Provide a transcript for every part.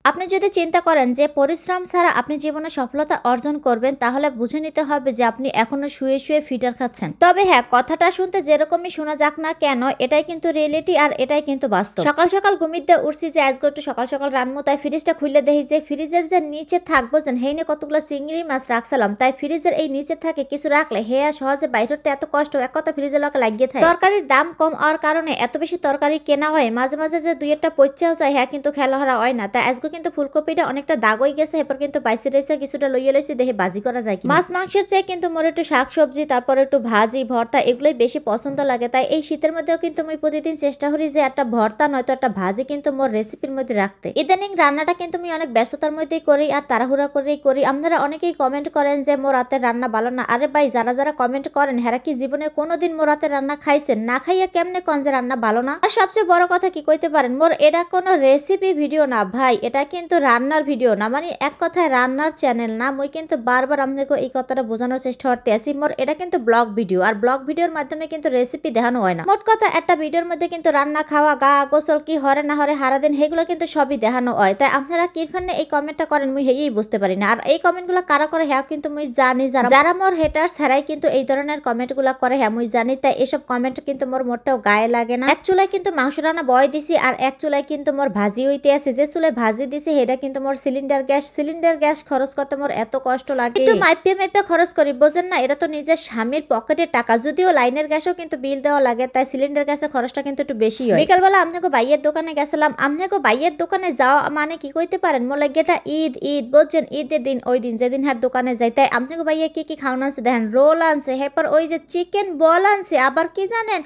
আপনি যদি চিন্তা করেন যে পরিশ্রম ছাড়া আপনি জীবনে সফলতা অর্জন করবেন, তাহলে বুঝে নিতে হবে যে আপনি এখনো শুয়ে শুয়ে ফিডার খাচ্ছেন। তবে হ্যাঁ, কথাটা শুনতে যেরকমই শোনা যাক না কেন, এটাই কিন্তু রিয়েলিটি আর এটাই কিন্তু বাস্তব। সকাল সকাল ঘুমিতে উঠছি যে আজকে একটু সকাল সকাল রান্না, তাই ফ্রিজটা খুলে দেখি যে ফ্রিজের যে নিচে থাকবো যেন হেইনে কতগুলো চিংড়ি মাছ রাখছিলাম, তাই ফ্রিজের এই নিচে থাকে কিছু রাখলে হেয়া সহজে বাইর হতে এত কষ্ট, এক কথা ফ্রিজের লোকে লাগিয়ে থাকে। তরকারির দাম কম হওয়ার কারণে এত বেশি তরকারি কেনা হয়, মাঝে মাঝে যে দুই একটা পচ্চাও যায় হ্যাঁ কিন্তু খেলা হারা হয় না। তাই আজকে কিন্তু ফুলকপিটা অনেকটা দাগ হয়ে গেছে, এরপর কিন্তু বাইসে রয়েছে কিছুটা লইয়ে লইছি, দেখে বাজি করা যায় কি। মাছ মাংসের চেয়ে কিন্তু মোর একটু শাক সবজি, তারপর একটু ভাজি ভর্তা এগুলোই বেশি পছন্দ লাগে। তাই এই শীতের মধ্যেও কিন্তু আমি প্রতিদিন চেষ্টা করি যে একটা ভর্তা নয়তো একটা ভাজি কিন্তু মোর রেসিপির মধ্যে রাখতে। ইদানিং রান্নাটা কিন্তু আমি অনেক ব্যস্ততার মধ্যেই করি আর তাড়াহুড়া করেই করি। আপনারা অনেকেই কমেন্ট করেন যে মোর রাতের রান্না ভালো না। আরে ভাই, যারা যারা কমেন্ট করেন হেরা কি জীবনে কোনোদিন মোর রাতের রান্না খাইছেন? না খাইয়া কেমনে কন যে রান্না ভালো না? আর সবচেয়ে বড় কথা কি কইতে পারেন, মোর এটা কোনো রেসিপি ভিডিও না ভাই, এটা কিন্তু রান্নার ভিডিও না, মানে এক কথায় রান্নার চ্যানেল না। মই কিন্তু বারবার আপনাকে এই কথাটা বোঝানোর চেষ্টা করতে আসি, মোর এটা কিন্তু ব্লগ ভিডিও, আর ব্লগ ভিডিওর মাধ্যমে কিন্তু রেসিপি দেখানো হয় না। মোট কথা একটা ভিডিওর মধ্যে কিন্তু রান্না খাওয়া গা গোসল কি হরে না হরে সারাদিন সেগুলো কিন্তু সবই দেখানো হয়। তাই আপনারা কিরফানে এই কমেন্টটা করেন মুই হেই বুঝতে পারি না। আর এই কমেন্টগুলো কারা করে হ্যাঁ কিন্তু মুই জানি, যারা মোর হেটার ছাড়াই কিন্তু এই ধরনের কমেন্টগুলো করে হ্যাঁ মুই জানি। তাই এসব কমেন্ট কিন্তু মোর মোটেও গায়ে লাগে না। এক চুলায় কিন্তু মাংস রান্না বয় দিছি আর এক চুলায় কিন্তু মোর ভাজি হইতে আছে। যে চুলায় ভাজি দিছি সেটা কিন্তু মোর সিলিন্ডার গ্যাস খরচ করতে মোর এত কষ্ট লাগে। একটু মাইপে মাইপে খরচ করি, বোঝেন না? এটা তো নিজের স্বামীর পকেটের টাকা, যদিও লাইনের গ্যাসও কিন্তু বিল দেওয়া লাগে, তাই সিলিন্ডার গ্যাসের খরচটা কিন্তু একটু বেশি হয়। বিকালবেলা আপনাকে বাইয়ের দোকানে গেছিলাম, আপনাকে বাইয়ের দোকানে যাওয়া মানে কি কইতে পারেন, মোর লাগে এটা ঈদ বুঝছেন, ঈদের দিন ওই দিন যেদিন হার দোকানে যাই। তাই আপনাকে বাইয়ে কি কি খাওয়ানো আছে দেখেন, রোল আনছে, এরপর ওই যে চিকেন বল আনছে, আবার কি জানেন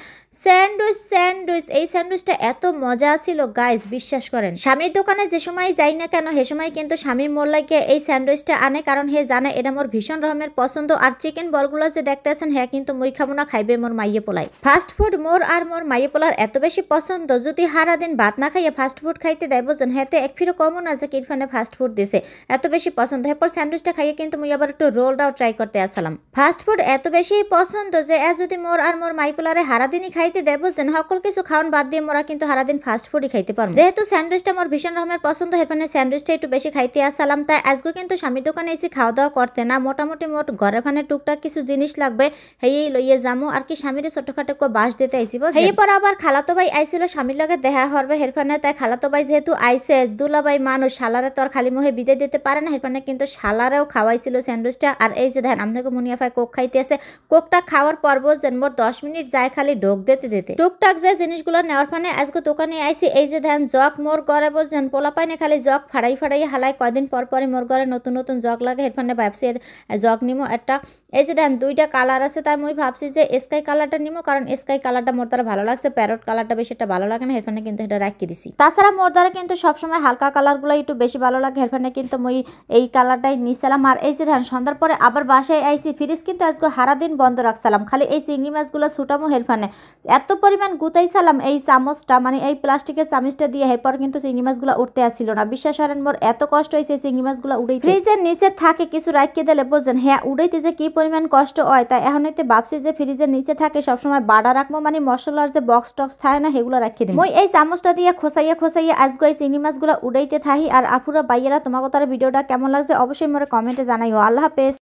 স্যান্ডউইচ। এই স্যান্ডউইচটা এত মজা ছিল গাইস, বিশ্বাস করেন। স্বামীর দোকানে যে সময় যাই না কেন সে সময় কিন্তু স্বামী মোর লাগে এই স্যান্ডউইচটা আনে, কারণ হে জানে এটা মোর ভীষণ রকমের পছন্দ। আর চিকেন বলগুলো যে দেখতেছেন হ্যাঁ কিন্তু মই খাবো না, খাইবে মোর মাইয়ে পোলাই। ফাস্ট ফুড মোর আর মোর মাইয়ে পোলার এত বেশি পছন্দ, যদি সারা দিন ভাত না খাইয়ে ফাস্ট ফুড খাইতে দেয় বুঝছেন, হেতে এক ফিরো কমও না যে কিরফানে ফাস্ট ফুড দিছে, এত বেশি পছন্দ। এরপর স্যান্ডউইচটা খাইয়ে কিন্তু মুই আবার একটু রোলটাও ট্রাই করতে আসলাম। ফাস্ট ফুড এত বেশি পছন্দ যে যদি মোর আর মোর মাই পোলারে সারাদিনই খাইতে দেয় বুঝছেন, সকল কিছু খাওয়ান বাদ দিয়ে মোরা কিন্তু সারাদিন ফাস্ট ফুডই খাইতে পারবো। যেহেতু স্যান্ডউইচটা মোর ভীষণ রকমের পছন্দ, এরপরে স্যান্ডউইচটা একটু বেশি খাইতে আসলাম। তাই আজকে কিন্তু স্বামীর দোকানে এসে খাওয়া দাওয়া করতে না, মোটামুটি মোট ঘরে ফানে টুকটাক কিছু জিনিস লাগবে হেই লইয়ে যামো আর কি, স্বামীর ছোটখাটো বাস দিতে আইসিব। হেই পর আবার খালাতো ভাই আইছিল স্বামীর লগে দেখা করবে হেরফানে। তাই খালাতো ভাই যেহেতু আইসে, দুলাভাই মানুষ, শালারে তো আর খালি মুখে বিদায় দিতে পারে না, হেরফানে কিন্তু শালারেও খাওয়াইছিল স্যান্ডউইচটা। আর এই যে দেখেন আপনাকে মুনিয়াফায় কোক খাইতে আছে, কোকটা খাওয়ার পর বুঝছেন মোর 10 মিনিট যায় খালি ঢোক দিতে টুকটাক যে জিনিসগুলো নেওয়ার ফানে আজকে দোকানে আইসি। এই যে দেখেন জগ মোর ঘরে বুঝছেন পোলা পাইনে খালি জগ ফাড়াই হালাই, কয়দিন পর পরে মোর ঘরে নতুন নতুন জগ লাগে, হেরফানে ভাবছি জগ নিমো একটা। এই যে দেখেন দুইটা কালার আছে, তাই মুই ভাবছি যে স্কাই কালারটা নিমো, কারণ স্কাই কালারটা মোর দ্বারা ভালো লাগছে, প্যারট কালারটা বেশি একটা ভালো লাগে না, হেরফানে কিন্তু এটা রাখিয়ে দিছি। তাছাড়া মোর দ্বারা কিন্তু সবসময় হালকা কালারগুলো একটু বেশি ভালো লাগে, হেরফানে কিন্তু মুই এই কালারটাই নিছিলাম। আর এই যে দেখেন সন্ধ্যার পরে আবার বাসায় আইসি, ফ্রিজ কিন্তু আজকে সারাদিন বন্ধ রাখছিলাম, খালি এই চিংড়ি মাছগুলো ছুটামো, হেরফানে এত পরিমাণ গুতাইছিলাম এই চামচটা, মানে এই প্লাস্টিকের চামচটা দিয়ে, এরপর কিন্তু চিংড়ি মাছগুলো উঠতে আসছিল না। বিশ্বাস করেন মোর এত কষ্ট হয়েছে চিংড়ি মাছগুলো উড়াইতে। ফ্রিজের নিচে থাকে কিছু রাখিয়ে দিলে বুঝছেন হ্যাঁ উড়াইতে যে কি পরিমাণ কষ্ট হয়। তাই এখন হইতে ভাবছি যে ফ্রিজের নিচে থাকে সবসময় বাড়া রাখবো, মানে মশলার যে বক্স টক্স থাকে না সেগুলো রাখিয়ে দিই। মই এই চামচটা দিয়ে খোসাইয়া আজকে এই চিংড়ি মাছগুলো উড়াইতে থাকি। আর আপুরা বাইয়েরা তোমাকে তার ভিডিওটা কেমন লাগছে অবশ্যই মোরে কমেন্টে জানাইও। আল্লাহ হাফেজ।